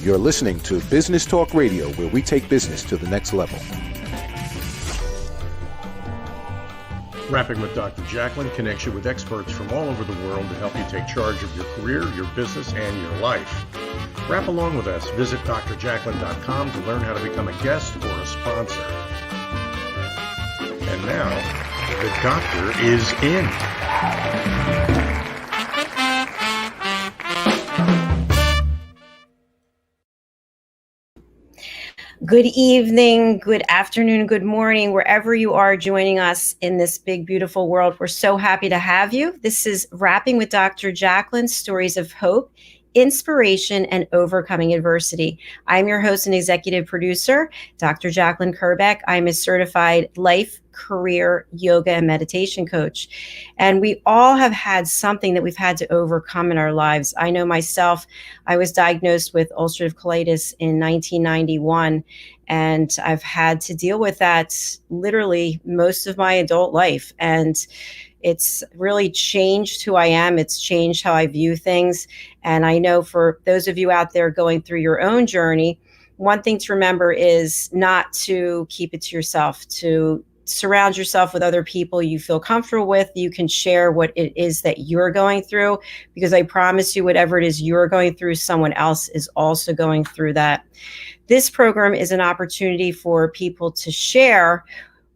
You're listening to Business Talk Radio, where we take business to the next level. Rapping with Dr. Jacalyn connects you with experts from all over the world to help you take charge of your career, your business, and your life. Rap along with us. Visit drjacalyn.com to learn how to become a guest or a sponsor. And now, the doctor is in. Good evening, good afternoon, good morning, wherever you are joining us in this big, beautiful world. We're so happy to have you. This is Rapping with Dr. Jacalyn, Stories of Hope, Inspiration, and Overcoming Adversity. I'm your host and executive producer, Dr. Jacalyn Kerbeck. I'm a certified life, career, yoga, and meditation coach. And we all have had something that we've had to overcome in our lives. I know myself, I was diagnosed with ulcerative colitis in 1991, and I've had to deal with that literally most of my adult life. And it's really changed who I am. It's changed how I view things. And I know for those of you out there going through your own journey, one thing to remember is not to keep it to yourself, to surround yourself with other people you feel comfortable with. You can share what it is that you're going through, because I promise you, whatever it is you're going through, someone else is also going through that. This program is an opportunity for people to share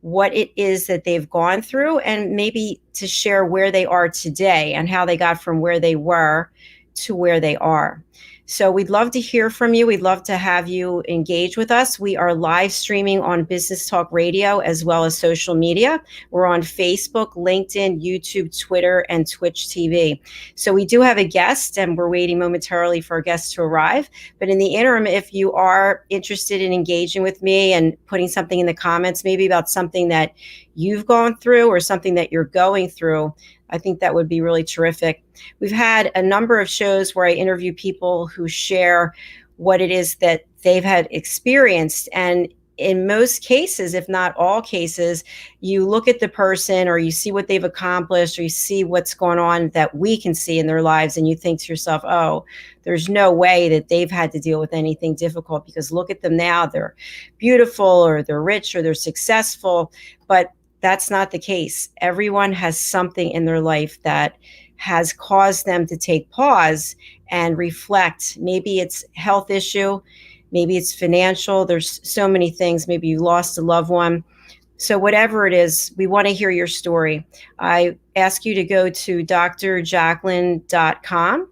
what it is that they've gone through, and maybe to share where they are today and how they got from where they were to where they are. So we'd love to hear from you. We'd love to have you engage with us. We are live streaming on Business Talk Radio as well as social media. We're on Facebook, LinkedIn, YouTube, Twitter, and Twitch TV. So we do have a guest, and we're waiting momentarily for our guest to arrive. But in the interim, if you are interested in engaging with me and putting something in the comments, maybe about something that you've gone through or something that you're going through, I think that would be really terrific. We've had a number of shows where I interview people who share what it is that they've had experienced. And in most cases, if not all cases, you look at the person, or you see what they've accomplished, or you see what's going on that we can see in their lives, and you think to yourself, oh, there's no way that they've had to deal with anything difficult, because look at them now. They're beautiful, or they're rich, or they're successful. But that's not the case. Everyone has something in their life that has caused them to take pause and reflect. Maybe it's a health issue, maybe it's financial. There's so many things. Maybe you lost a loved one. So whatever it is, we want to hear your story. I ask you to go to drjacalyn.com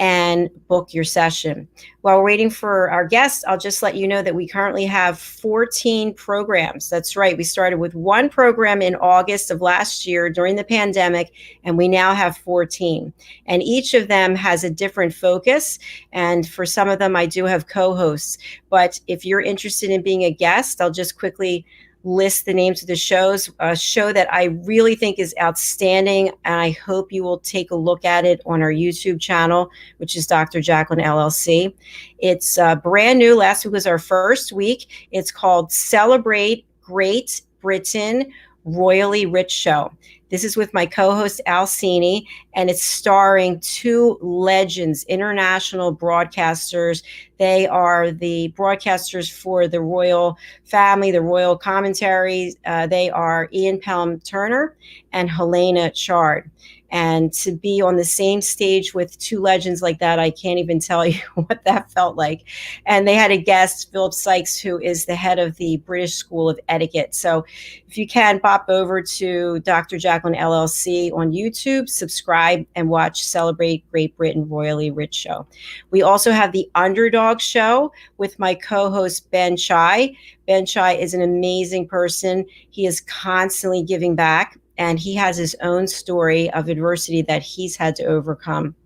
and book your session. While we're waiting for our guests, I'll just let you know that we currently have 14 programs. That's right. We started with one program in August of last year during the pandemic, and we now have 14. And each of them has a different focus. And for some of them, I do have co-hosts. But if you're interested in being a guest, I'll just quickly list the names of the shows. A show that I really think is outstanding, and I hope you will take a look at it on our YouTube channel, which is Dr. Jacalyn LLC. It's brand new. Last week was our first week. It's called Celebrate Great Britain Royally Rich Show. This is with my co-host Alcini, and it's starring two legends, international broadcasters. They are the broadcasters for the royal family, the royal commentaries. They are Ian Pelham Turner and Helena Chard. And to be on the same stage with two legends like that, I can't even tell you what that felt like. And they had a guest, Philip Sykes, who is the head of the British School of Etiquette. So if you can, pop over to Dr. Jacalyn LLC on YouTube, subscribe, and watch Celebrate Great Britain Royally Rich Show. We also have the Underdog Show with my co-host Ben Chai. Ben Chai is an amazing person. He is constantly giving back, and he has his own story of adversity that he's had to overcome.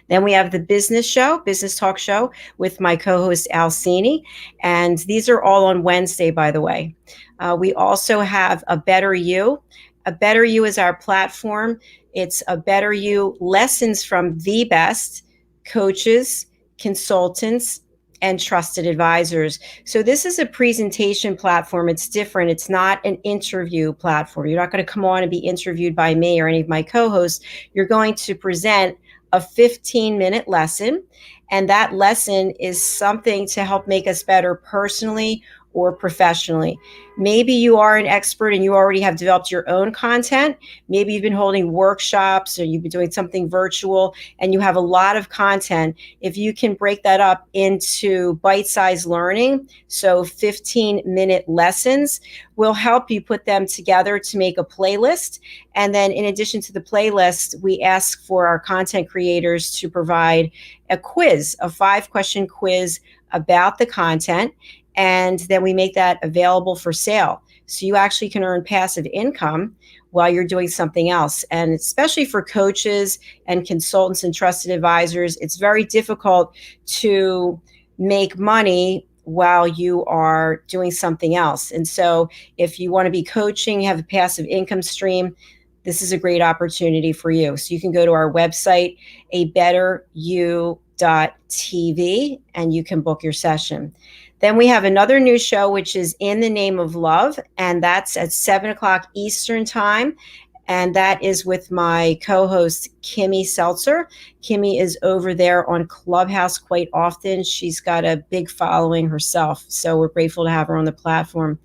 Then we have the Business Talk Show with my co-host Alcini. And these are all on Wednesday, by the way. We also have A Better You. A Better You is our platform. It's A Better You lessons from the best coaches, consultants, and trusted advisors. So this is a presentation platform. It's different. It's not an interview platform. You're not going to come on and be interviewed by me or any of my co-hosts. You're going to present a 15-minute lesson. And that lesson is something to help make us better personally or professionally. Maybe you are an expert and you already have developed your own content. Maybe you've been holding workshops or you've been doing something virtual and you have a lot of content. If you can break that up into bite-sized learning, so 15-minute lessons, will help you put them together to make a playlist. And then in addition to the playlist, we ask for our content creators to provide a quiz, a 5-question quiz about the content. And then we make that available for sale. So you actually can earn passive income while you're doing something else. And especially for coaches and consultants and trusted advisors, it's very difficult to make money while you are doing something else. And so if you want to be coaching, have a passive income stream, this is a great opportunity for you. So you can go to our website, abetteryou.tv, and you can book your session. Then we have another new show, which is In the Name of Love, and that's at 7 o'clock Eastern time. And that is with my co-host, Kimmy Seltzer. Kimmy is over there on Clubhouse quite often. She's got a big following herself, so we're grateful to have her on the platform.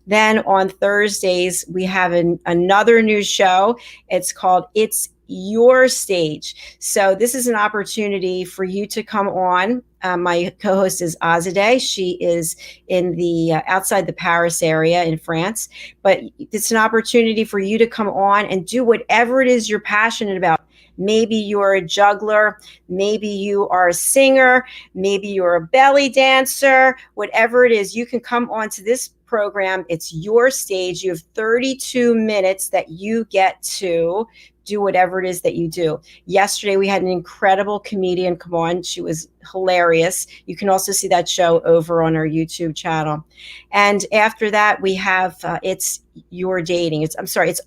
Then on Thursdays, we have another new show. It's called It's Your Stage. So this is an opportunity for you to come on. My co-host is Azadeh. She is in the outside the Paris area in France. But it's an opportunity for you to come on and do whatever it is you're passionate about. Maybe you're a juggler, maybe you are a singer, maybe you're a belly dancer, whatever it is, you can come on to this program. It's your stage. You have 32 minutes that you get to do whatever it is that you do. Yesterday, we had an incredible comedian come on. She was hilarious. You can also see that show over on our YouTube channel. And after that, we have It's Your Dating. It's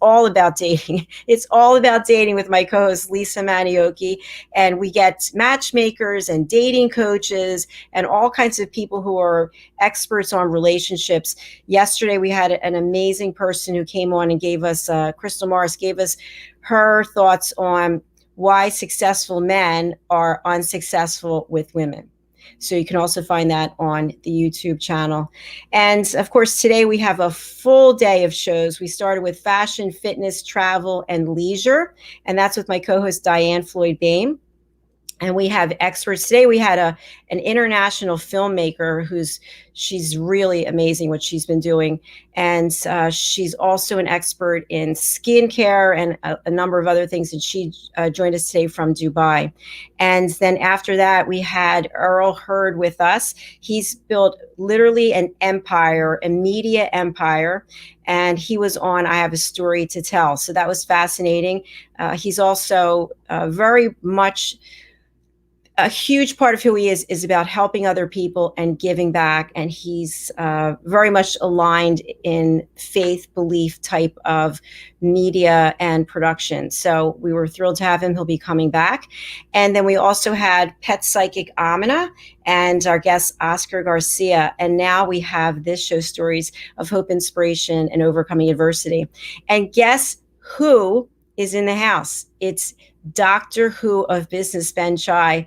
all about dating. It's all about dating with my co-host, Lisa Manioki. And we get matchmakers and dating coaches and all kinds of people who are experts on relationships. Yesterday, we had an amazing person who came on and gave us, Crystal Morris gave us her thoughts on why successful men are unsuccessful with women. So you can also find that on the YouTube channel. And of course, today we have a full day of shows. We started with fashion, fitness, travel, and leisure. And that's with my co-host, Diane Floyd-Bain. And we have experts. Today we had an international filmmaker she's really amazing what she's been doing. And she's also an expert in skincare and a number of other things. And she joined us today from Dubai. And then after that, we had Earl Hurd with us. He's built literally an empire, a media empire. And he was on I Have a Story to Tell. So that was fascinating. He's also very much a huge part of who he is about helping other people and giving back. And he's very much aligned in faith, belief type of media and production. So we were thrilled to have him. He'll be coming back. And then we also had pet psychic Amina and our guest Oscar Garcia. And now we have this show, Stories of Hope, Inspiration, and Overcoming Adversity. And guess who is in the house? It's Doctor Who of Business, Ben Chai.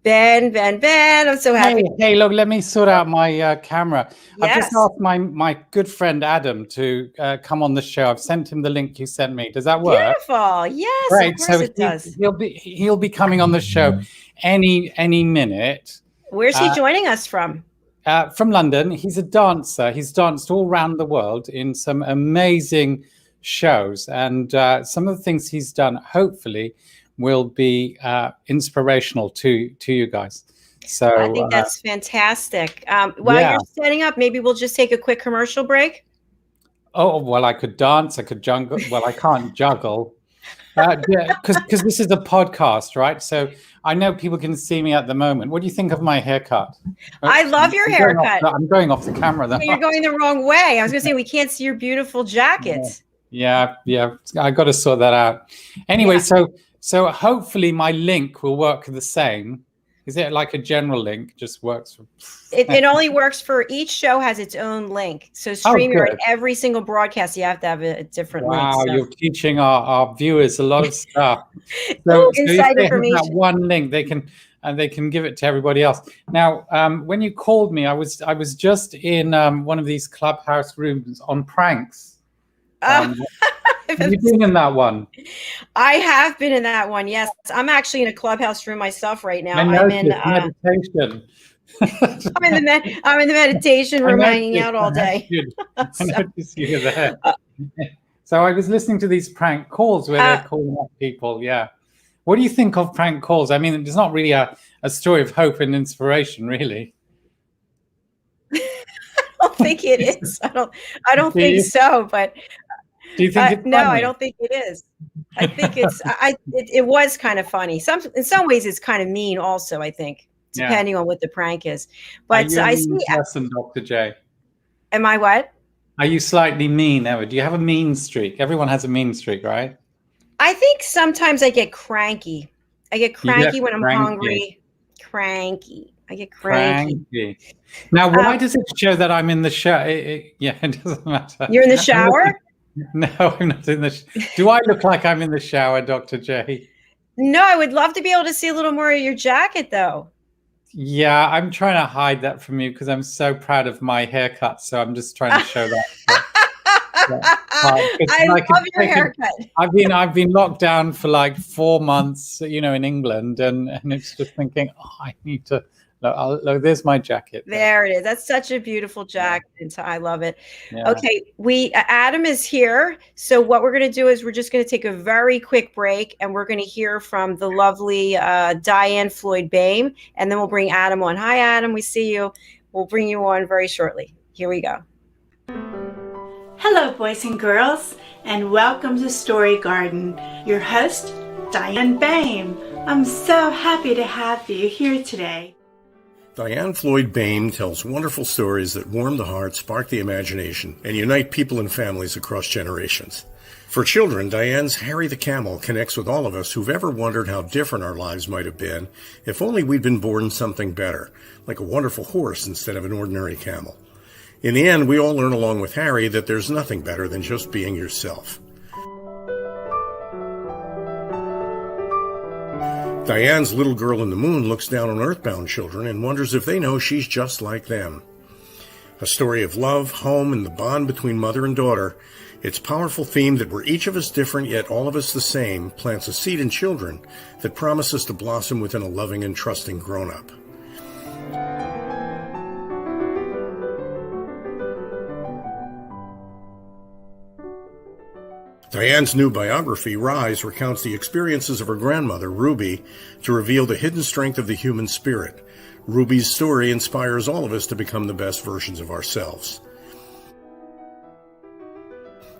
Ben, I'm so happy. Hey, look, let me sort out my camera. Yes. I've just asked my good friend Adam to come on the show. I've sent him the link you sent me. Does that work? Beautiful. Yes, great. Of course So it does. He'll be coming on the show any minute. Where's he joining us from? From London. He's a dancer. He's danced all around the world in some amazing shows, and some of the things he's done hopefully will be inspirational to you guys. So I think that's fantastic. While you're setting up, maybe we'll just take a quick commercial break. Oh, well, I could dance, I could juggle. Well, I can't juggle because this is a podcast, right? So I know people can see me at the moment. What do you think of my haircut? I love your haircut. I'm going off the camera though. You're going the wrong way. I was going to say we can't see your beautiful jacket. Yeah. I got to sort that out. Anyway, so hopefully my link will work the same. Is it like a general link? Just works for... It only works for each show has its own link. So StreamYard, every single broadcast, you have to have a different link. Wow, so. You're teaching our viewers a lot of stuff. So inside information. That one link, they can give it to everybody else. Now, when you called me, I was just in one of these clubhouse rooms on pranks. Have you been in that one? I have been in that one. Yes, I'm actually in a clubhouse room myself right now. I'm in meditation. I'm in the meditation room, hanging out all day. I noticed you there. So I was listening to these prank calls where they're calling up people. Yeah. What do you think of prank calls? I mean, it's not really a story of hope and inspiration, really. I don't think it is. I don't think so. But do you think it's no, funny? I don't think it is. I think it's. It was kind of funny. In some ways, it's kind of mean, also. I think, depending on what the prank is. But I see. Person, Dr. J. Am I what? Are you slightly mean, Ever? Do you have a mean streak? Everyone has a mean streak, right? I think sometimes I get cranky. I get cranky when I'm hungry. Cranky. I get cranky. Now, why does it show that I'm in the shower? Yeah, it doesn't matter. You're in the shower? No, I'm not in the. Do I look like I'm in the shower, Dr. J? No, I would love to be able to see a little more of your jacket, though. Yeah, I'm trying to hide that from you because I'm so proud of my haircut. So I'm just trying to show that. I love your haircut. I've been locked down for like 4 months, in England, and it's just thinking, I need to. Look, there's my jacket. There it is. That's such a beautiful jacket. I love it. Yeah. Okay, Adam is here. So what we're going to do is we're just going to take a very quick break, and we're going to hear from the lovely Diane Floyd-Bame, and then we'll bring Adam on. Hi, Adam. We see you. We'll bring you on very shortly. Here we go. Hello, boys and girls, and welcome to Story Garden. Your host, Diane Bame. I'm so happy to have you here today. Diane Floyd-Bame tells wonderful stories that warm the heart, spark the imagination, and unite people and families across generations. For children, Diane's Harry the Camel connects with all of us who've ever wondered how different our lives might have been if only we'd been born something better, like a wonderful horse instead of an ordinary camel. In the end, we all learn along with Harry that there's nothing better than just being yourself. Diane's Little Girl in the Moon looks down on earthbound children and wonders if they know she's just like them. A story of love, home, and the bond between mother and daughter, its powerful theme that we're each of us different yet all of us the same plants a seed in children that promises to blossom within a loving and trusting grown-up. Diane's new biography, Rise, recounts the experiences of her grandmother, Ruby, to reveal the hidden strength of the human spirit. Ruby's story inspires all of us to become the best versions of ourselves.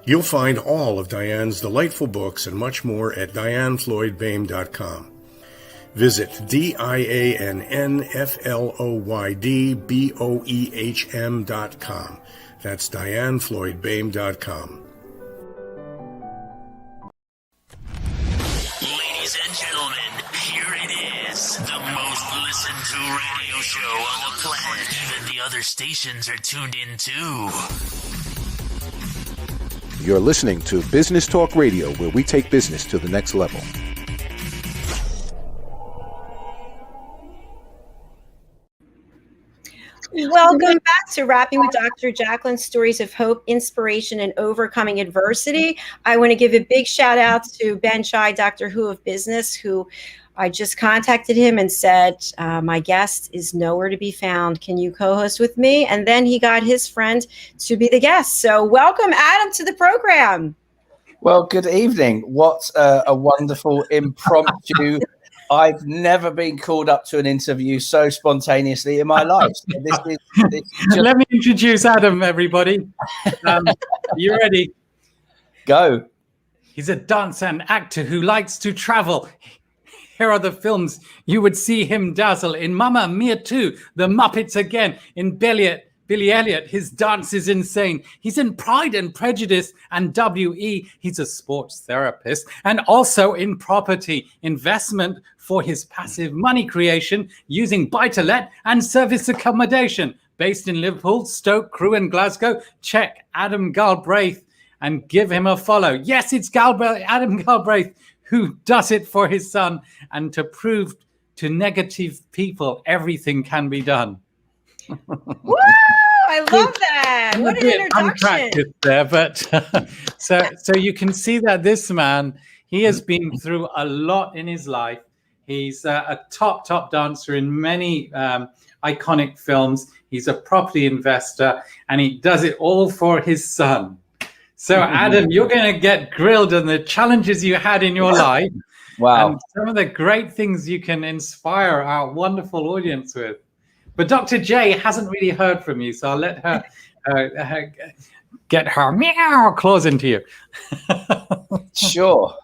You'll find all of Diane's delightful books and much more at DianeFloydBame.com. Visit DianeFloydBoehm.com. That's DianeFloydBame.com. Ladies and gentlemen, here it is, the most listened to radio show on the planet. Even the other stations are tuned in too. You're listening to Business Talk Radio, where we take business to the next level. Welcome back to Rapping with Dr. Jacalyn, Stories of Hope, Inspiration, and Overcoming Adversity. I want to give a big shout out to Ben Chai, Doctor Who of Business, who I just contacted him and said, my guest is nowhere to be found. Can you co-host with me? And then he got his friend to be the guest. So welcome, Adam, to the program. Well, good evening. What a wonderful impromptu. I've never been called up to an interview so spontaneously in my life. So this is just... Let me introduce Adam, everybody. You ready? Go. He's a dancer and actor who likes to travel. Here are the films you would see him dazzle in: Mamma Mia 2, The Muppets Again, in Elliott, Billy Elliot, his dance is insane. He's in Pride and Prejudice and WE. He's a sports therapist and also in property investment for his passive money creation using buy-to-let and service accommodation. Based in Liverpool, Stoke, Crewe and Glasgow. Check Adam Galbraith and give him a follow. Yes, it's Adam Galbraith who does it for his son and to prove to negative people everything can be done. Woo! I love that. What an introduction. There, but so you can see that this man, he has been through a lot in his life. He's a top dancer in many iconic films. He's a property investor, and he does it all for his son. So, Adam, you're going to get grilled on the challenges you had in your life. Wow. And some of the great things you can inspire our wonderful audience with. But Dr. J hasn't really heard from you, so I'll let her get her meow claws into you. Sure.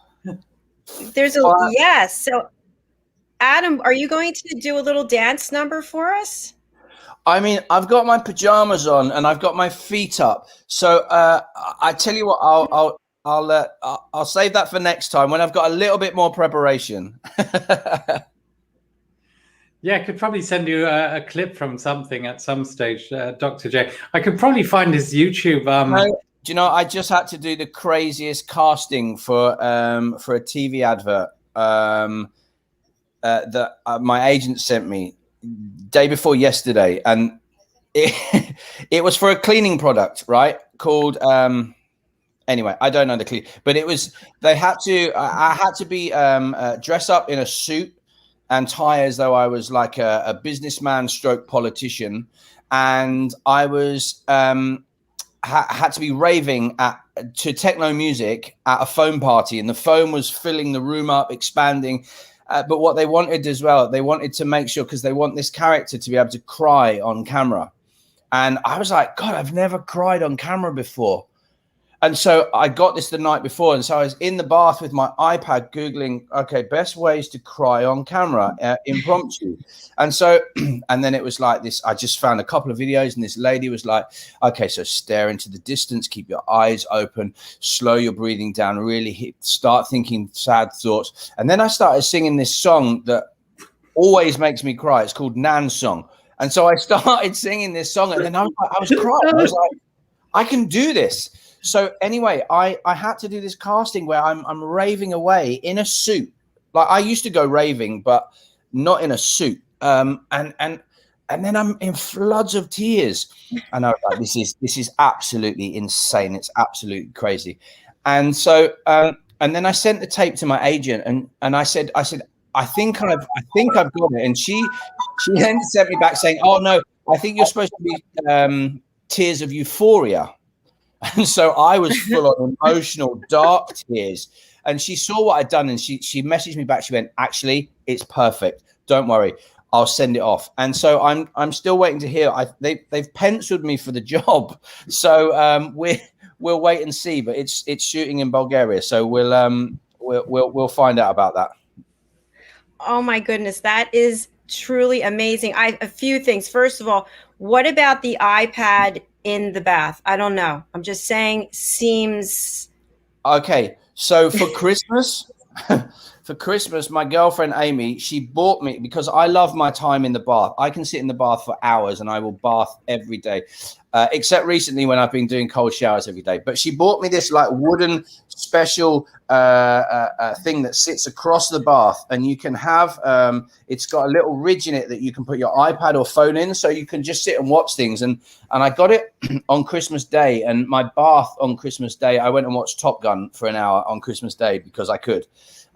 There's yes. So, Adam, are you going to do a little dance number for us? I mean, I've got my pajamas on and I've got my feet up. So I tell you what, I'll save that for next time when I've got a little bit more preparation. Yeah, I could probably send you a clip from something at some stage, Dr. J. I could probably find his YouTube. Do you know, I just had to do the craziest casting for a TV advert that my agent sent me day before yesterday, and it was for a cleaning product, right? Called anyway, I don't know the clean, but it was I had to be dress up in a suit and tie as though I was like a businessman stroke politician. And I was had to be raving to techno music at a foam party. And the foam was filling the room up, expanding. But what they wanted as well, they wanted to make sure, because they want this character to be able to cry on camera. And I was like, God, I've never cried on camera before. And so I got this the night before. And so I was in the bath with my iPad Googling, okay, best ways to cry on camera, impromptu. And so, and then it was like this, I just found a couple of videos and this lady was like, okay, so stare into the distance, keep your eyes open, slow your breathing down, really start thinking sad thoughts. And then I started singing this song that always makes me cry. It's called Nan's Song. And so I started singing this song and then I was crying. I was like, I can do this. So anyway, I had to do this casting where I'm raving away in a suit. Like I used to go raving, but not in a suit. And then I'm in floods of tears. And I was like, this is absolutely insane. It's absolutely crazy. And so and then I sent the tape to my agent and I said, I think I've got it. And she then sent me back saying, oh no, I think you're supposed to be tears of euphoria. And so I was full of emotional, dark tears. And she saw what I'd done and she messaged me back. She went, actually, it's perfect. Don't worry. I'll send it off. And so I'm still waiting to hear. They've penciled me for the job. So we'll wait and see. But it's shooting in Bulgaria. So we'll find out about that. Oh, my goodness. That is truly amazing. A few things. First of all, what about the iPad in the bath? I don't know. I'm just saying, seems okay. So for Christmas, my girlfriend Amy, she bought me, because I love my time in the bath. I can sit in the bath for hours and I will bath every day, except recently when I've been doing cold showers every day. But she bought me this like wooden special thing that sits across the bath, and you can have it's got a little ridge in it that you can put your iPad or phone in, so you can just sit and watch things. And I got it on Christmas Day, and my bath on Christmas Day, I went and watched Top Gun for an hour on Christmas Day because I could.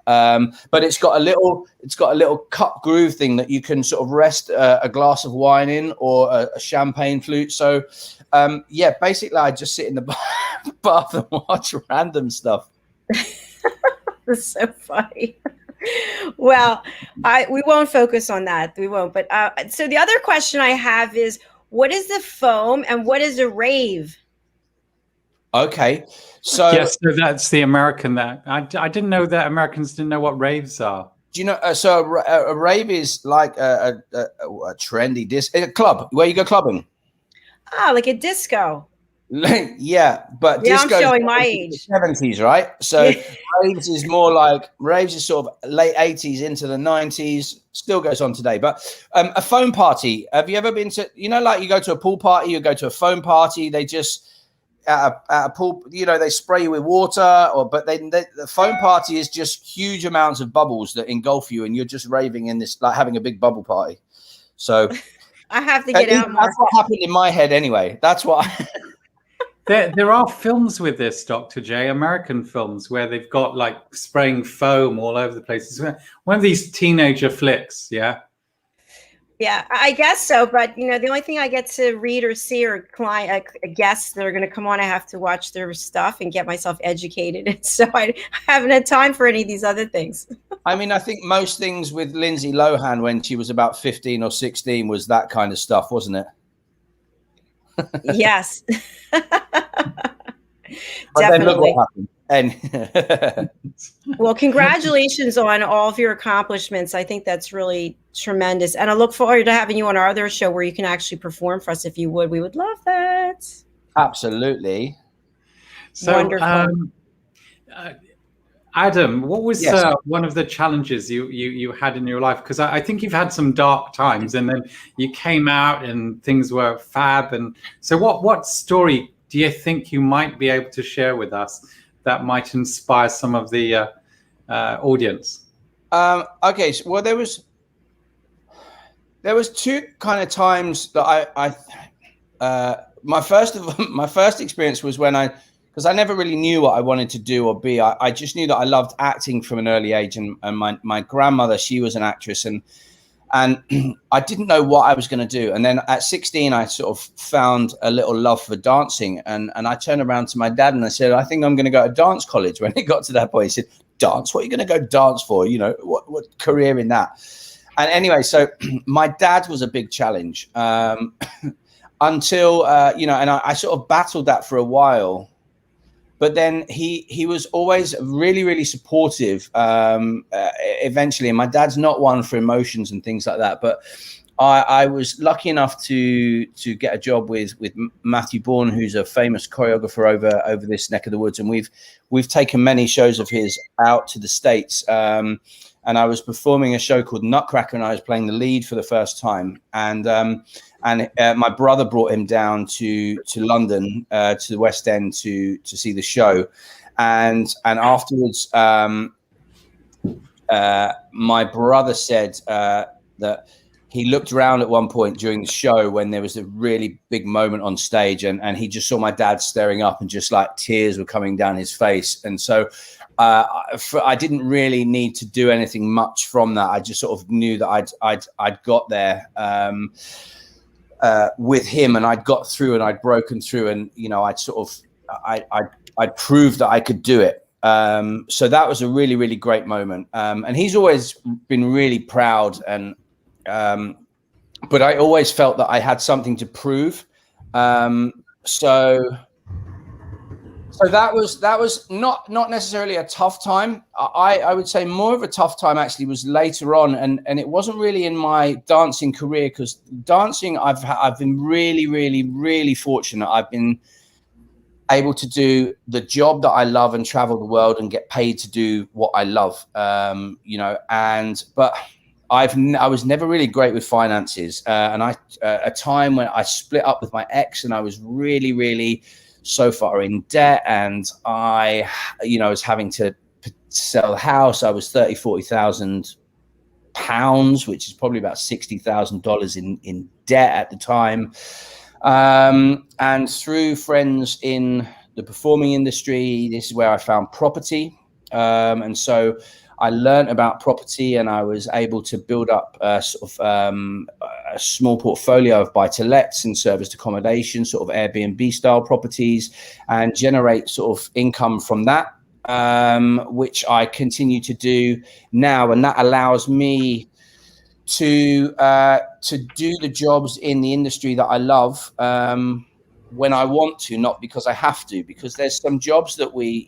But it's got a little cup groove thing that you can sort of rest a glass of wine in, or a champagne flute. So yeah, basically I just sit in the bath and watch random stuff. That's so funny. Well, we won't focus on that. We won't. But so the other question I have is, what is the foam and what is a rave? Okay. So yes, so that's the American that I didn't know that Americans didn't know what raves are. Do you know? So a rave is like a trendy disc, a club where you go clubbing. Like a disco. Yeah, but Yeah, I'm disco showing my age. 70s, right? So raves is more like raves is sort of late 80s into the 90s, still goes on today. But a phone party, have you ever been to, like you go to a pool party, you go to a phone party, they just at a pool, they spray you with water, but the phone party is just huge amounts of bubbles that engulf you, and you're just raving in this, like having a big bubble party. So I have to get out more. That's what happened in my head anyway. That's what There are films with this, Dr. J, American films, where they've got like spraying foam all over the place. It's one of these teenager flicks, yeah? Yeah, I guess so. But, the only thing I get to read or see or guests that are going to come on, I have to watch their stuff and get myself educated. And so I haven't had time for any of these other things. I mean, I think most things with Lindsay Lohan when she was about 15 or 16 was that kind of stuff, wasn't it? Yes. But then look what happened. And well, congratulations on all of your accomplishments. I think that's really tremendous. And I look forward to having you on our other show where you can actually perform for us if you would. We would love that. Absolutely. So, wonderful. Adam, what was one of the challenges you had in your life? Because I think you've had some dark times, and then you came out and things were fab. And so what story do you think you might be able to share with us that might inspire some of the audience? Okay, so, well, there was two kind of times that my first experience was when because I never really knew what I wanted to do or be. I just knew that I loved acting from an early age, and my grandmother, she was an actress, and I didn't know what I was going to do. And then at 16, I sort of found a little love for dancing, and I turned around to my dad and I said, I think I'm going to go to dance college. When it got to that point, he said, dance? What are you going to go dance for? What career in that? And anyway, so my dad was a big challenge until, and I sort of battled that for a while. But then he was always really, really supportive eventually. And my dad's not one for emotions and things like that. But I was lucky enough to get a job with Matthew Bourne, who's a famous choreographer over this neck of the woods. And we've taken many shows of his out to the States. And I was performing a show called Nutcracker, and I was playing the lead for the first time. And my brother brought him down to London, to the West End to see the show. And afterwards, my brother said that he looked around at one point during the show when there was a really big moment on stage, and he just saw my dad staring up, and just like tears were coming down his face. And so I didn't really need to do anything much from that. I just sort of knew that I'd got there with him, and I'd got through, and I'd broken through, and I'd proved that I could do it. So that was a really, really great moment. And he's always been really proud, and but I always felt that I had something to prove. So that was not necessarily a tough time. I would say more of a tough time actually was later on, and it wasn't really in my dancing career, because dancing I've been really, really, really fortunate. I've been able to do the job that I love and travel the world and get paid to do what I love. But I was never really great with finances, and a time when I split up with my ex, and I was really, really so far in debt, and I was having to sell the house. I was £40,000, which is probably about $60,000 in debt at the time. And through friends in the performing industry, this is where I found property. And so I learned about property, and I was able to build up a small portfolio of buy-to-lets and serviced accommodation, sort of Airbnb style properties, and generate sort of income from that, which I continue to do now. And that allows me to do the jobs in the industry that I love when I want to, not because I have to, because there's some jobs that we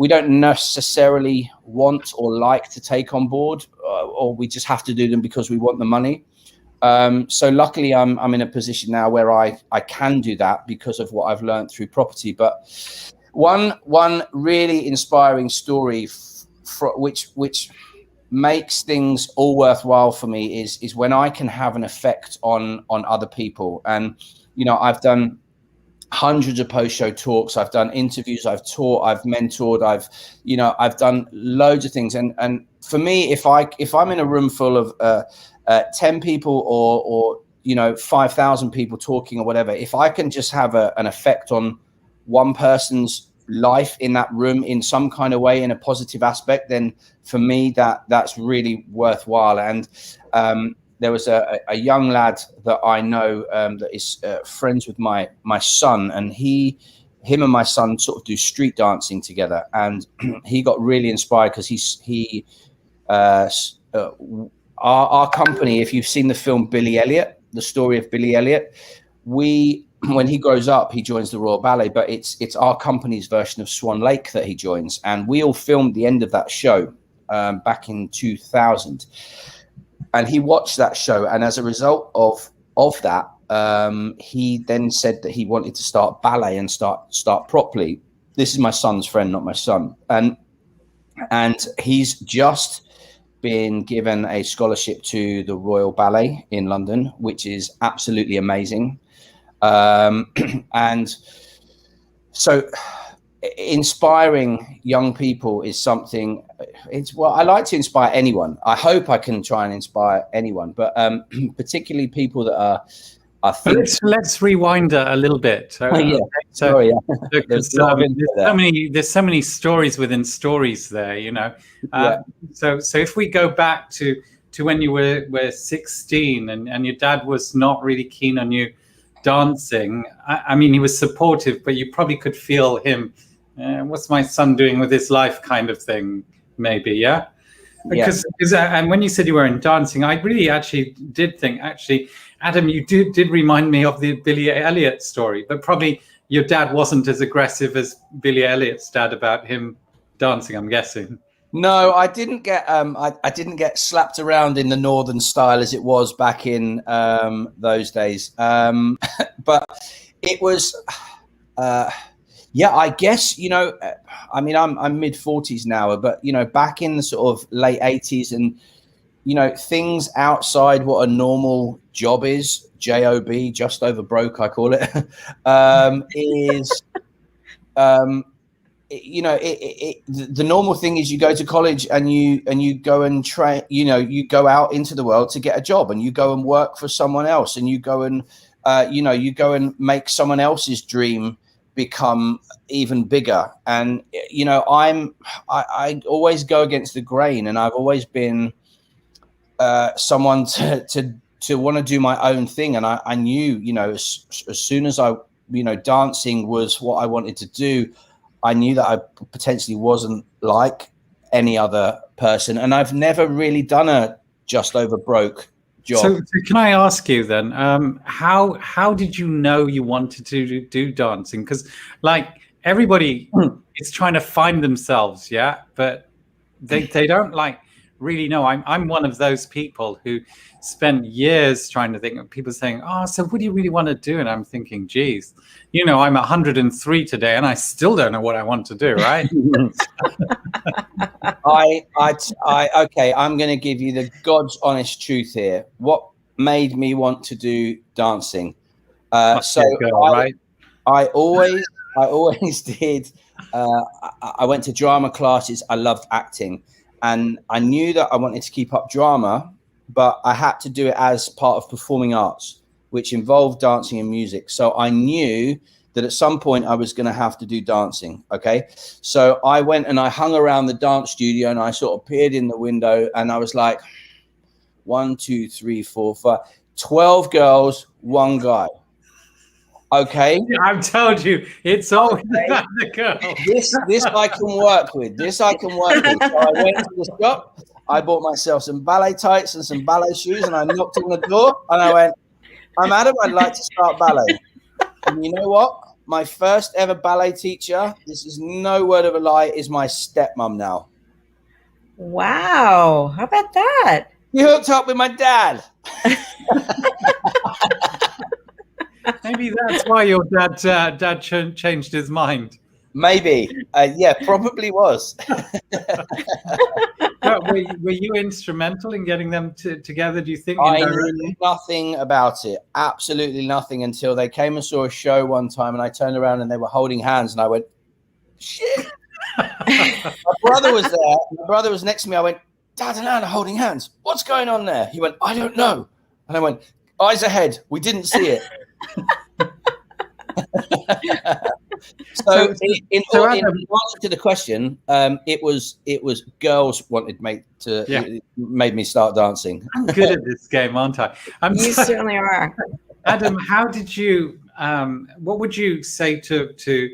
don't necessarily want or like to take on board, or we just have to do them because we want the money. So luckily I'm in a position now where I can do that because of what I've learned through property. But one really inspiring story which makes things all worthwhile for me is when I can have an effect on other people. And, you know, I've done hundreds of post-show talks, I've done interviews, I've taught, I've mentored, I've done loads of things. And for me, if I'm in a room full of 10 people or 5,000 people talking or whatever, if I can just have an effect on one person's life in that room in some kind of way, in a positive aspect, then for me that's really worthwhile. And there was a young lad that I know that is friends with my son, and him and my son sort of do street dancing together. And he got really inspired because our company, if you've seen the film Billy Elliot, the story of Billy Elliot, when he grows up, he joins the Royal Ballet, but it's our company's version of Swan Lake that he joins. And we all filmed the end of that show back in 2000. And he watched that show. And as a result of that, he then said that he wanted to start ballet and start properly. This is my son's friend, not my son. And he's just been given a scholarship to the Royal Ballet in London, which is absolutely amazing. And so inspiring young people is something, I like to inspire anyone. I hope I can try and inspire anyone, but particularly people that are let's rewind a little bit. Sorry. There's so many stories within stories there, you know. So if we go back to when you were 16 and your dad was not really keen on you dancing. I mean, he was supportive, but you probably could feel him. What's my son doing with his life, kind of thing, maybe, yeah. Because and when you said you were in dancing, I really actually did think, Adam, you did remind me of the Billy Elliot story, but probably your dad wasn't as aggressive as Billy Elliot's dad about him dancing, I'm guessing. No, I didn't get I didn't get slapped around in the northern style as it was back in those days. But it was I guess, you know, I mean, I'm mid-40s now, but, you know, back in the sort of late 80s and, you know, things outside what a normal job is, job, just over broke, I call it, is, you know, the normal thing is you go to college and you go and train, you know, you go out into the world to get a job and you go and work for someone else and you go and, you go and make someone else's dream become even bigger. And, you know, I always go against the grain, and I've always been someone to want to do my own thing. And I knew, you know, as soon as dancing was what I wanted to do, I knew that I potentially wasn't like any other person. And I've never really done a just over broke job. So can I ask you then, how did you know you wanted to do dancing? Because like everybody is trying to find themselves, yeah, but they don't like really know. I'm one of those people who spent years trying to think of people saying, oh, so what do you really want to do? And I'm thinking, geez, you know, I'm 103 today and I still don't know what I want to do, right? Okay, I'm going to give you the God's honest truth here. What made me want to do dancing? I always did. I went to drama classes. I loved acting. And I knew that I wanted to keep up drama, but I had to do it as part of performing arts, which involved dancing and music. So I knew that at some point I was going to have to do dancing. Okay. So I went and I hung around the dance studio and I sort of peered in the window and I was like, 1, 2, 3, 4, 5, 12 girls, 1 guy. Okay. I've told you, it's always about the girl. This I can work with. So I went to the shop. I bought myself some ballet tights and some ballet shoes, and I knocked on the door, and I went, I'm Adam, I'd like to start ballet. And you know what? My first ever ballet teacher, this is no word of a lie, is my stepmom now. Wow. How about that? You hooked up with my dad. Maybe that's why your dad changed his mind. Maybe. Yeah, probably was. Were you instrumental in getting them together, do you think? I knew nothing about it. Absolutely nothing until they came and saw a show one time and I turned around and they were holding hands and I went, shit. My brother was there. My brother was next to me. I went, Dad and Anne are holding hands. What's going on there? He went, I don't know. And I went, eyes ahead. We didn't see it. So in answer to the question, it was girls wanted made me start dancing. I'm good at this game, aren't I? You certainly are. Adam, how did you? What would you say to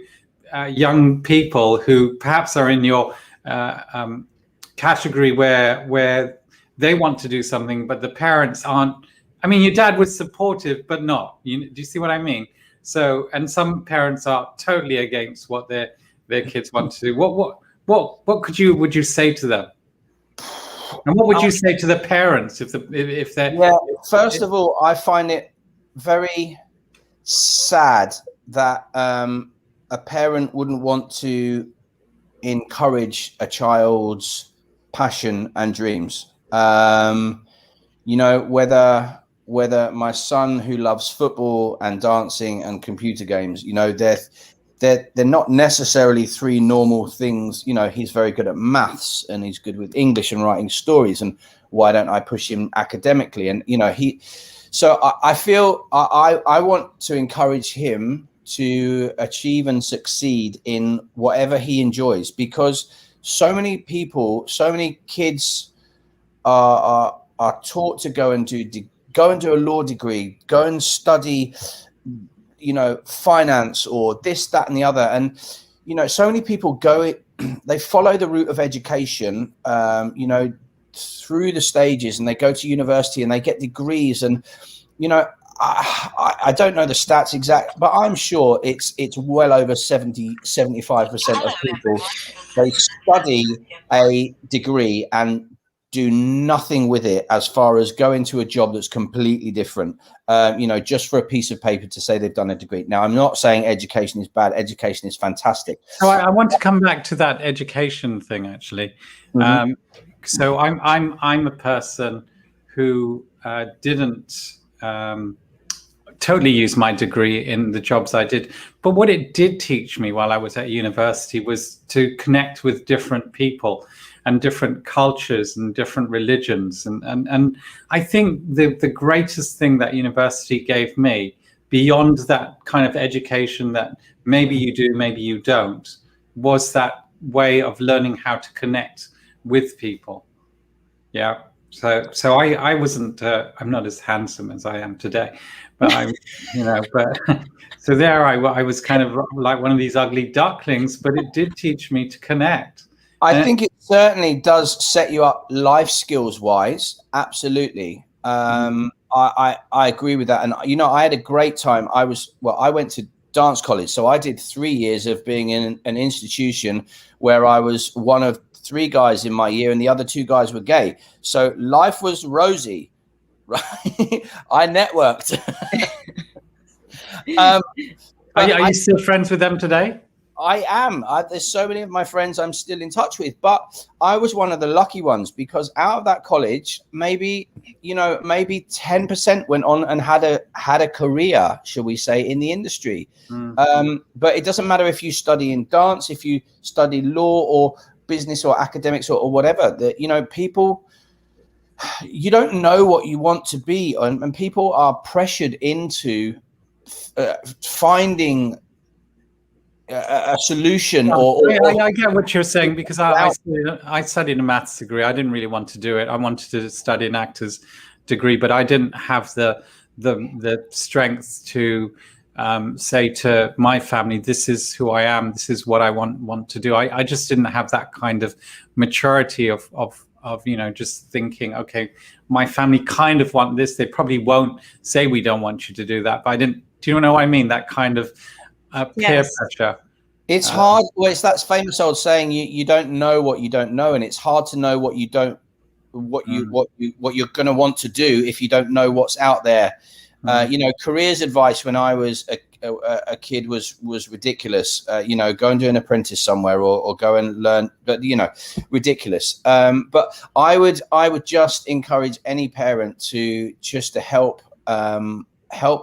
young people who perhaps are in your category where they want to do something, but the parents aren't? I mean, your dad was supportive, but not. Do you see what I mean? So, and some parents are totally against what their kids want to do. What would you say to them? And what would you say to the parents if they're? Yeah, first of all, I find it very sad that a parent wouldn't want to encourage a child's passion and dreams. You know, whether my son who loves football and dancing and computer games, you know, they're not necessarily three normal things. You know, he's very good at maths and he's good with English and writing stories. And why don't I push him academically? And, you know, so I feel I want to encourage him to achieve and succeed in whatever he enjoys, because so many kids are taught to go and do a law degree, go and study, you know, finance or this, that, and the other. And, you know, so many people they follow the route of education, you know, through the stages, and they go to university and they get degrees. And, you know, I don't know the stats exact, but I'm sure it's well over 75% of people, they study a degree and do nothing with it as far as go into a job that's completely different, you know, just for a piece of paper to say they've done a degree. Now, I'm not saying education is bad. Education is fantastic. So I want to come back to that education thing, actually. Mm-hmm. So I'm a person who didn't totally use my degree in the jobs I did. But what it did teach me while I was at university was to connect with different people and different cultures and different religions. And I think the greatest thing that university gave me, beyond that kind of education that maybe you do, maybe you don't, was that way of learning how to connect with people. Yeah. So I wasn't, I'm not as handsome as I am today, but I'm, you know, but so there I was kind of like one of these ugly ducklings, but it did teach me to connect. I think it certainly does set you up life skills wise. Absolutely. I agree with that. And, you know, I had a great time. I went to dance college. So I did 3 years of being in an institution where I was one of 3 guys in my year and the other 2 guys were gay. So life was rosy, right? I networked. Are you still friends with them today? I am. There's so many of my friends I'm still in touch with, but I was one of the lucky ones because out of that college, maybe 10% went on and had a career, shall we say, in the industry. But it doesn't matter if you study in dance, if you study law or business or academics or whatever. That, you know, people, you don't know what you want to be, and people are pressured into finding a solution. I get what you're saying, because I studied a maths degree. I didn't really want to do it. I wanted to study an actor's degree, but I didn't have the strength to say to my family, this is who I am, this is what I want to do. I just didn't have that kind of maturity of you know, just thinking, okay, my family kind of want this. They probably won't say we don't want you to do that, but I didn't. Do you know what I mean? That kind of peer pressure. It's hard. Well, it's that famous old saying, you don't know what you don't know, and it's hard to know what you don't what you're going to want to do if you don't know what's out there. Careers advice when I was a kid was ridiculous. Go and do an apprentice somewhere or go and learn, but ridiculous. But I would just encourage any parent to help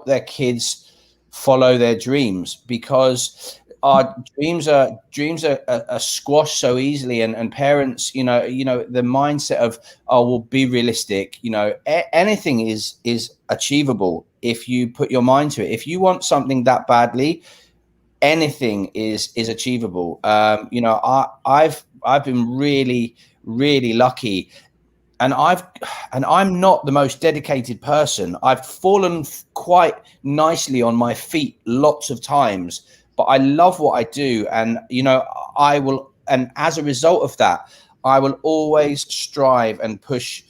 their kids follow their dreams, because our dreams are squashed so easily, and parents, the mindset of, we'll be realistic. Anything is achievable if you put your mind to it. If you want something that badly, anything is achievable. I've been really, really lucky, and I'm not the most dedicated person. I've fallen quite nicely on my feet lots of times, but I love what I do. And, I will, and as a result of that, I will always strive and push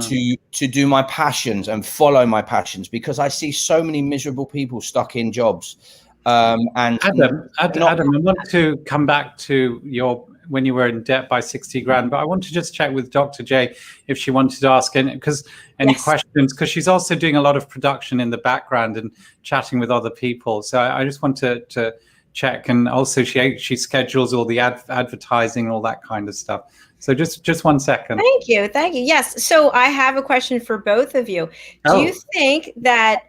to do my passions and follow my passions, because I see so many miserable people stuck in jobs. And Adam, I want to come back to when you were in debt by 60 grand, but I want to just check with Dr. J if she wanted to ask any questions, because she's also doing a lot of production in the background and chatting with other people. So I just want to check, and also she schedules all the advertising and all that kind of stuff. So just 1 second. Thank you. Yes. So I have a question for both of you. Do you think that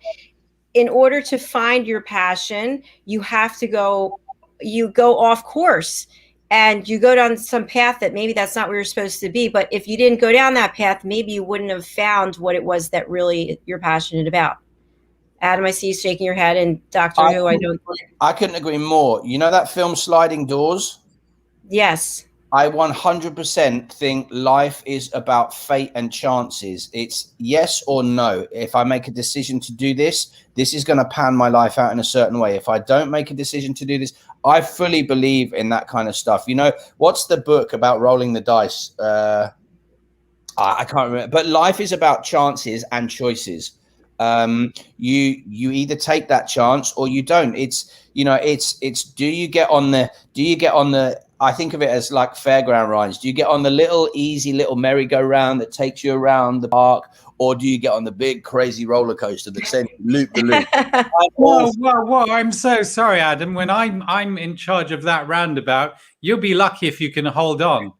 in order to find your passion, you have to go off course and you go down some path that maybe that's not where you're supposed to be? But if you didn't go down that path, maybe you wouldn't have found what it was that really you're passionate about. Adam, I see you shaking your head, and Dr. Who, I couldn't agree more. You know that film Sliding Doors? Yes. I 100% think life is about fate and chances. It's yes or no. If I make a decision to do this, this is going to pan my life out in a certain way. If I don't make a decision to do this, I fully believe in that kind of stuff. What's the book about rolling the dice? I can't remember. But life is about chances and choices. You either take that chance or you don't. It's do you get on the I think of it as like fairground rides. Do you get on the easy little merry-go-round that takes you around the park, or do you get on the big crazy roller coaster that sends you loop the loop? Whoa! I'm so sorry, Adam. When I'm in charge of that roundabout, you'll be lucky if you can hold on.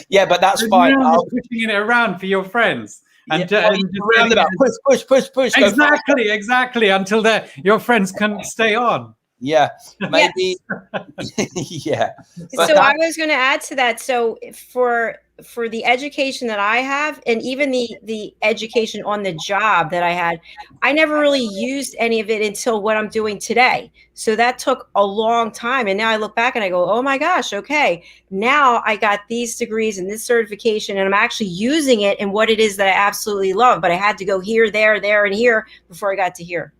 Yeah, but that's fine. You're pushing it around for your friends. And, roundabout. Push. Exactly. Until your friends can stay on. Yeah, maybe. Yeah. So I was going to add to that. So for the education that I have, and even the education on the job that I had, I never really used any of it until what I'm doing today. So that took a long time. And now I look back and I go, oh my gosh, okay. Now I got these degrees and this certification, and I'm actually using it in what it is that I absolutely love. But I had to go here, there, and here before I got to here.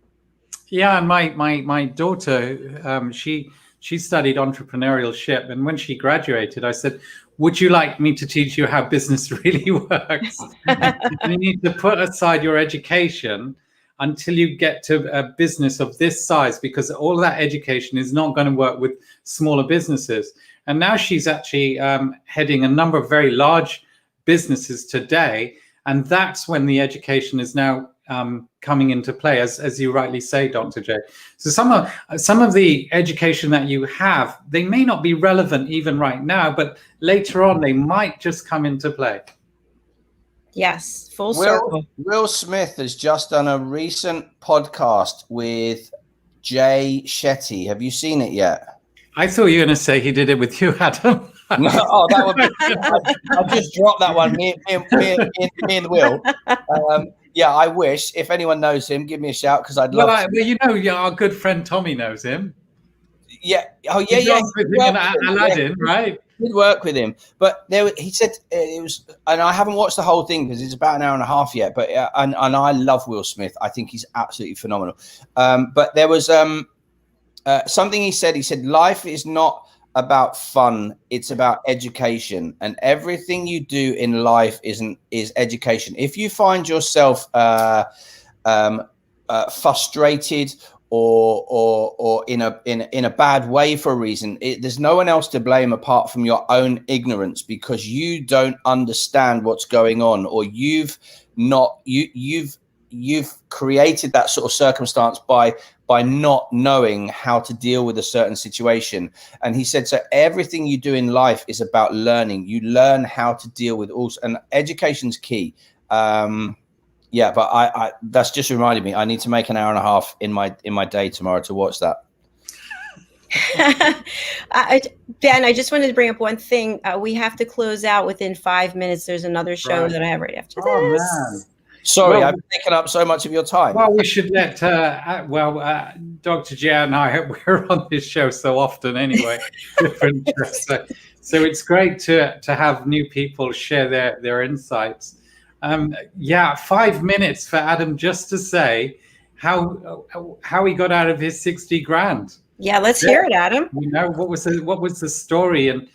Yeah, and my daughter, she studied entrepreneurship, and when she graduated, I said, "Would you like me to teach you how business really works?" And you need to put aside your education until you get to a business of this size, because all of that education is not going to work with smaller businesses. And now she's actually heading a number of very large businesses today, and that's when the education is now coming into play, as you rightly say, Dr. J. So some of the education that you have, they may not be relevant even right now, but later on they might just come into play. Yes, full circle. Will Smith has just done a recent podcast with Jay Shetty. Have you seen it yet? I thought you were going to say he did it with you, Adam. No, that would be, I'll just drop that one. Me and Will. Yeah, I wish. If anyone knows him, give me a shout, because I'd love to. Well, our good friend Tommy knows him. Yeah. Oh, yeah. With him and Aladdin, right? Did work with him, but he said it was, and I haven't watched the whole thing because it's about an hour and a half yet. But and I love Will Smith. I think he's absolutely phenomenal. But there was something he said. He said life is not about fun, it's about education, and everything you do in life is education. If you find yourself frustrated or in a bad way for a reason, there's no one else to blame apart from your own ignorance, because you don't understand what's going on, or you've created that sort of circumstance by not knowing how to deal with a certain situation. And he said, so everything you do in life is about learning. You learn how to deal with all, and education's key. Yeah, but I that's just reminded me, I need to make an hour and a half in my day tomorrow to watch that. Ben, I just wanted to bring up one thing. We have to close out within 5 minutes. There's another show that I have right after this. Man. Sorry, I've taken up so much of your time. Well, we should let, Dr. J and I, we're on this show so often anyway, different so it's great to have new people share their insights. 5 minutes for Adam just to say how he got out of his 60 grand. Yeah, let's hear it, Adam. You know, what was the story, and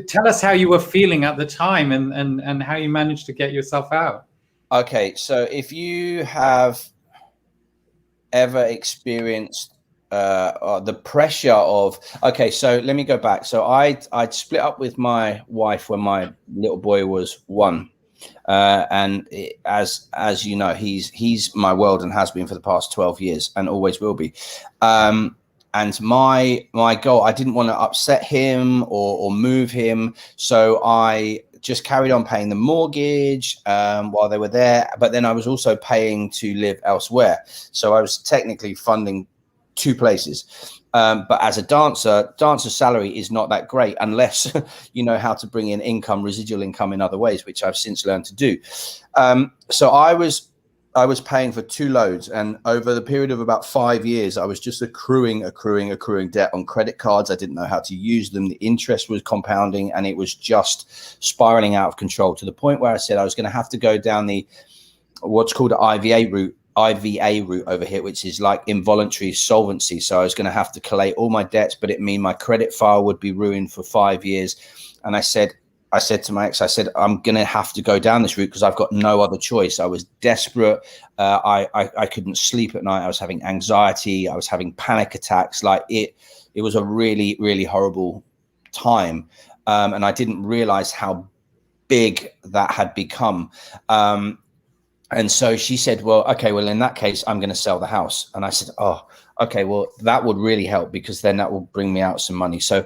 tell us how you were feeling at the time, and how you managed to get yourself out. Okay, so if you have ever experienced the pressure of, so let me go back. So I'd split up with my wife when my little boy was 1. And as you know, he's my world and has been for the past 12 years and always will be. And my goal, I didn't want to upset him or move him, so I just carried on paying the mortgage while they were there. But then I was also paying to live elsewhere, so I was technically funding 2 places. But as a dancer salary is not that great unless you know how to bring in residual income in other ways, which I've since learned to do. So I was paying for 2 loads, and over the period of about 5 years, I was just accruing debt on credit cards. I didn't know how to use them. The interest was compounding, and it was just spiraling out of control, to the point where I said I was going to have to go down what's called an IVA route over here, which is like involuntary solvency. So I was going to have to collate all my debts, but it mean my credit file would be ruined for 5 years. And I said to my ex, I'm going to have to go down this route because I've got no other choice. I was desperate. I couldn't sleep at night. I was having anxiety. I was having panic attacks. Like it was a really, really horrible time. And I didn't realize how big that had become. And so she said, well, in that case, I'm going to sell the house. And I said, oh, okay, well, that would really help, because then that will bring me out some money. So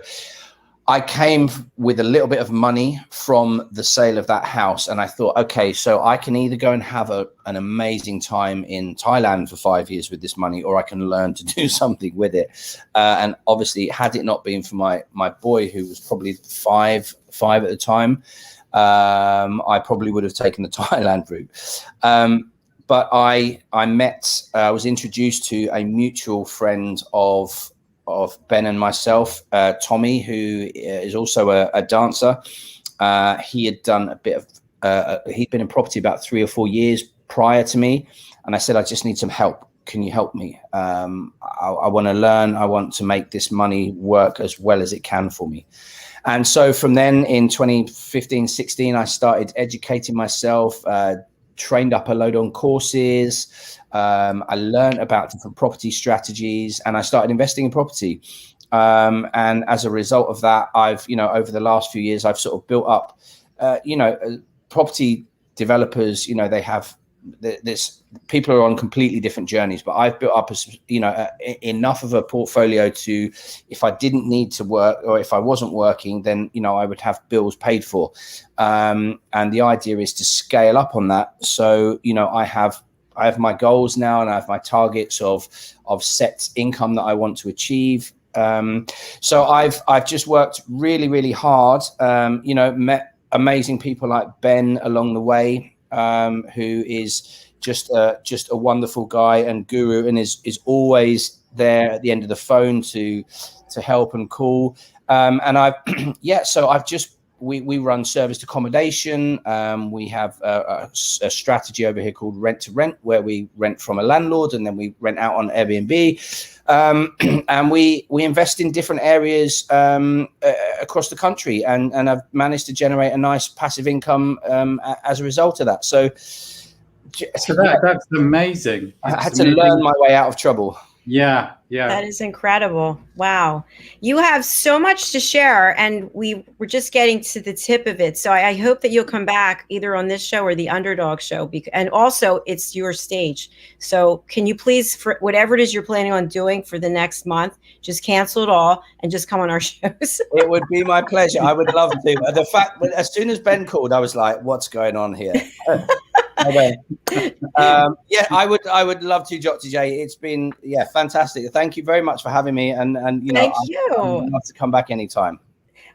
I came with a little bit of money from the sale of that house. And I thought, okay, so I can either go and have an amazing time in Thailand for 5 years with this money, or I can learn to do something with it. And obviously, had it not been for my boy, who was probably five at the time, I probably would have taken the Thailand route. But I was introduced to a mutual friend of Ben and myself, Tommy, who is also a dancer. He had done a bit of, he'd been in property about 3 or 4 years prior to me. And I said, I just need some help. Can you help me? I want to learn. I want to make this money work as well as it can for me. And so from then in 2015, 16, I started educating myself, trained up a load on courses. I learned about different property strategies, and I started investing in property. And as a result of that, I've, over the last few years, I've sort of built up, property developers, they have this, people are on completely different journeys, but I've built up enough of a portfolio to, if I didn't need to work, or if I wasn't working, then I would have bills paid for, and the idea is to scale up on that. So I have my goals now, and I have my targets of set income that I want to achieve. So I've just worked really, really hard, met amazing people like Ben along the way, who is just a wonderful guy and guru, and is always there at the end of the phone to help and call. And I've so I've just we run serviced accommodation. We have a strategy over here called rent to rent, where we rent from a landlord and then we rent out on Airbnb. And we invest in different areas across the country, and I've managed to generate a nice passive income as a result of that. So So that's amazing. I had to learn my way out of trouble. Yeah. That is incredible. Wow. You have so much to share, and we're just getting to the tip of it. So I hope that you'll come back either on this show or the Underdog show. And also, it's your stage. So can you please, for whatever it is you're planning on doing for the next month, just cancel it all and just come on our shows? It would be my pleasure. I would love to. The fact that as soon as Ben called, I was like, what's going on here? Yeah, I would love to, Dr. J. It's been fantastic. Thank you very much for having me, and Thank you. I'd love to come back anytime.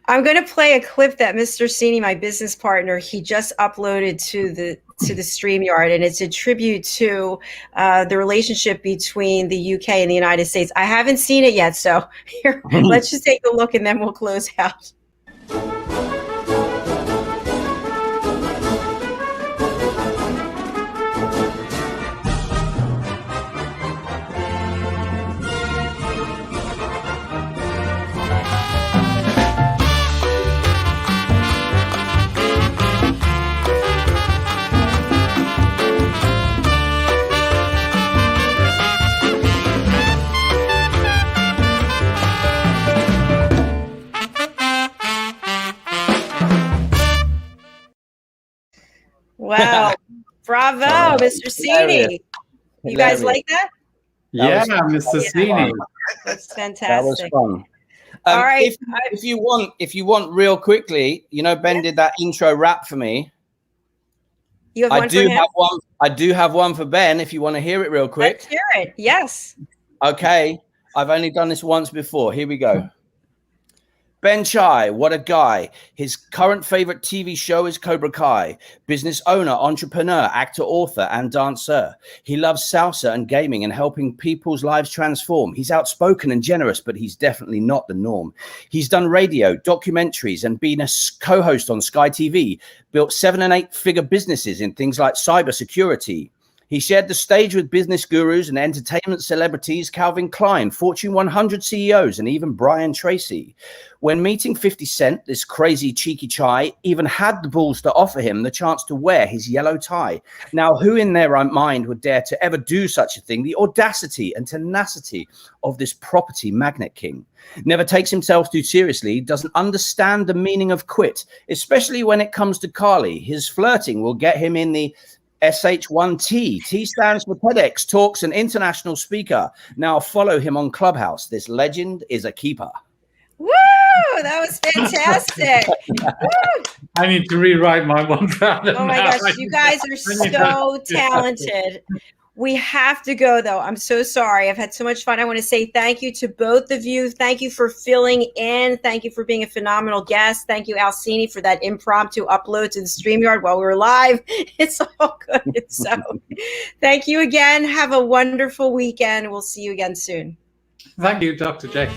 I'm going to play a clip that Mr. Cini, my business partner, he just uploaded to the StreamYard, and it's a tribute to the relationship between the UK and the United States. I haven't seen it yet, so here, let's just take a look and then we'll close out. Wow. Bravo, Mr. Cini. You guys like that? Yeah, Mr. Cini. That's fantastic. That was fun. All right. If you want real quickly, Ben did that intro rap for me. You have one for him? I do have one for Ben if you want to hear it real quick. Let's hear it. Yes. Okay. I've only done this once before. Here we go. Ben Chai, what a guy. His current favorite TV show is Cobra Kai. Business owner, entrepreneur, actor, author, and dancer. He loves salsa and gaming and helping people's lives transform. He's outspoken and generous, but he's definitely not the norm. He's done radio, documentaries, and been a co-host on Sky TV. Built 7- and 8-figure businesses in things like cybersecurity. He shared the stage with business gurus and entertainment celebrities, Calvin Klein, Fortune 100 CEOs, and even Brian Tracy. When meeting 50 Cent, this crazy cheeky Chai even had the balls to offer him the chance to wear his yellow tie. Now, who in their right mind would dare to ever do such a thing? The audacity and tenacity of this property magnet king. Never takes himself too seriously, doesn't understand the meaning of quit, especially when it comes to Carly. His flirting will get him in the SH1T. T stands for TEDx Talks, an international speaker. Now follow him on Clubhouse. This legend is a keeper. Woo! That was fantastic. Woo! I need to rewrite my one. Oh my gosh, you guys are so talented. We have to go, though. I'm so sorry. I've had so much fun. I want to say thank you to both of you. Thank you for filling in. Thank you for being a phenomenal guest. Thank you, Al Cini, for that impromptu upload to the StreamYard while we were live. It's all good. So thank you again. Have a wonderful weekend. We'll see you again soon. Thank you, Dr. J.